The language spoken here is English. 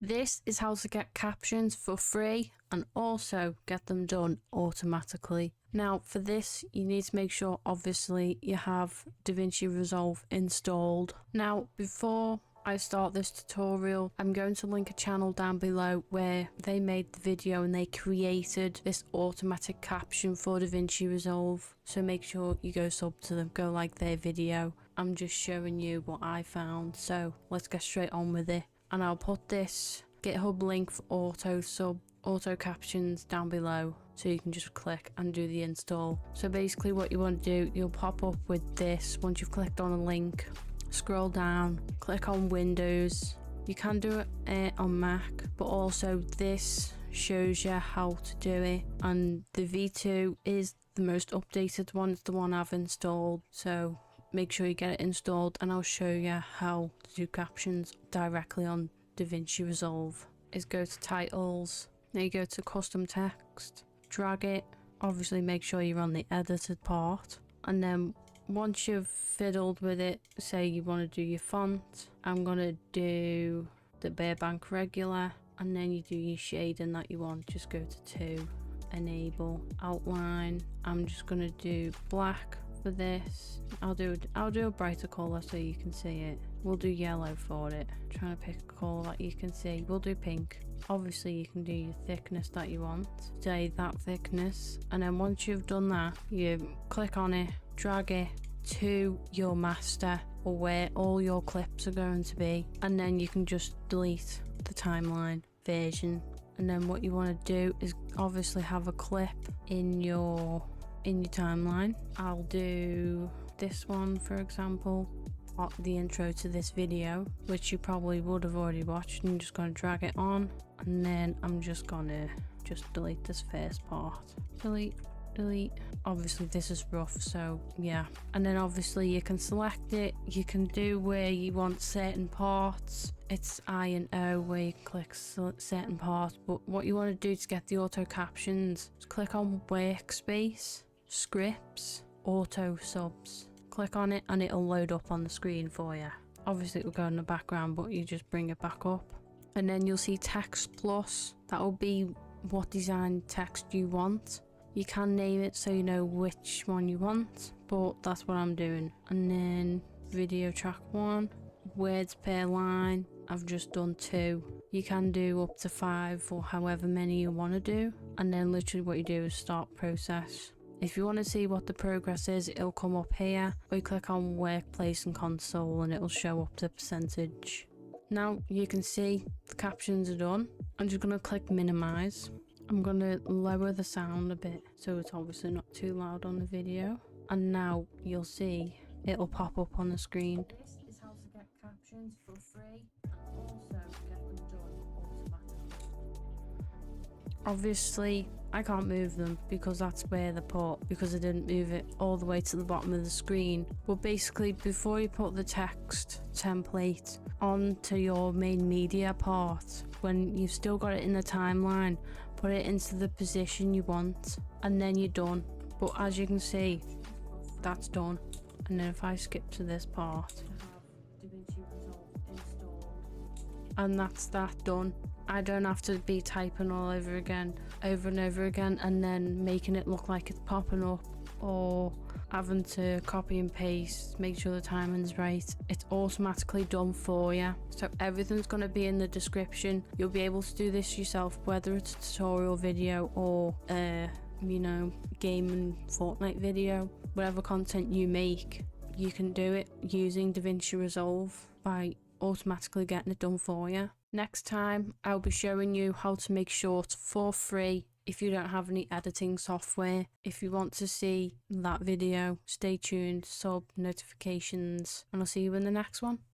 This is how to get captions for free and also get them done automatically. Now for this you need to make sure obviously you have Davinci Resolve installed. Now before I start this tutorial, I'm going to link a channel down below where they made the video and they created this automatic caption for Davinci Resolve. So make sure you go sub to them, go like their video. I'm just showing you what I found. So let's get straight on with it. And I'll put this GitHub link for auto captions down below, so you can just click and do the install. So basically what you want to do, you'll pop up with this once you've clicked on a link. Scroll down, click on Windows. You can do it on Mac, but also this shows you how to do it, and the V2 is the most updated one. It's the one I've installed, so make sure you get it installed and I'll show you how to do captions directly on Davinci Resolve. Is go to titles, then you go to custom text, drag it, obviously make sure you're on the edited part, and then once you've fiddled with it, say you want to do your font, I'm going to do the Burbank regular, and then you do your shading that you want, just go to 2, enable, outline, I'm just going to do black for this. I'll do a brighter colour so you can see it. We'll do yellow for it. I'm trying to pick a colour that you can see. We'll do pink. Obviously you can do your thickness that you want, say that thickness, and then once you've done that, you click on it, drag it to your master or where all your clips are going to be, and then you can just delete the timeline version. And then what you want to do is obviously have a clip in your timeline. I'll do this one for example, the intro to this video, which you probably would have already watched, and I'm just going to drag it on, and then I'm just gonna delete this first part. Delete. Obviously this is rough, so yeah. And then obviously you can select it, you can do where you want certain parts. It's I and O where you click certain parts, but what you want to do to get the auto captions is click on workspace, scripts, auto subs. Click on it and it'll load up on the screen for you. Obviously it will go in the background, but you just bring it back up, and then you'll see text plus. That will be what design text you want. You can name it so you know which one you want, but that's what I'm doing. And then video track 1, words per line, I've just done 2. You can do up to 5 or however many you want to do, and then literally what you do is start process. If you want to see what the progress is, it'll come up here, or you click on workplace and console and it'll show up the percentage. Now you can see the captions are done. I'm just going to click minimize. I'm going to lower the sound a bit so it's obviously not too loud on the video, and now you'll see it'll pop up on the screen. This is how to get captions for free and also get them done automatically. Obviously I can't move them because that's where they're put, because I didn't move it all the way to the bottom of the screen. But basically before you put the text template onto your main media part, when you've still got it in the timeline, put it into the position you want and then you're done. But as you can see, that's done. And then if I skip to this part, I have Davinci Resolve installed, and that's that done. I don't have to be typing all over and over again and then making it look like it's popping up, or having to copy and paste, make sure the timing's right. It's automatically done for you. So everything's going to be in the description. You'll be able to do this yourself, whether it's a tutorial video or game and Fortnite video. Whatever content you make, you can do it using Davinci Resolve by automatically getting it done for you. Next time I'll be showing you how to make shorts for free if you don't have any editing software. If you want to see that video, stay tuned, sub, notifications, and I'll see you in the next one.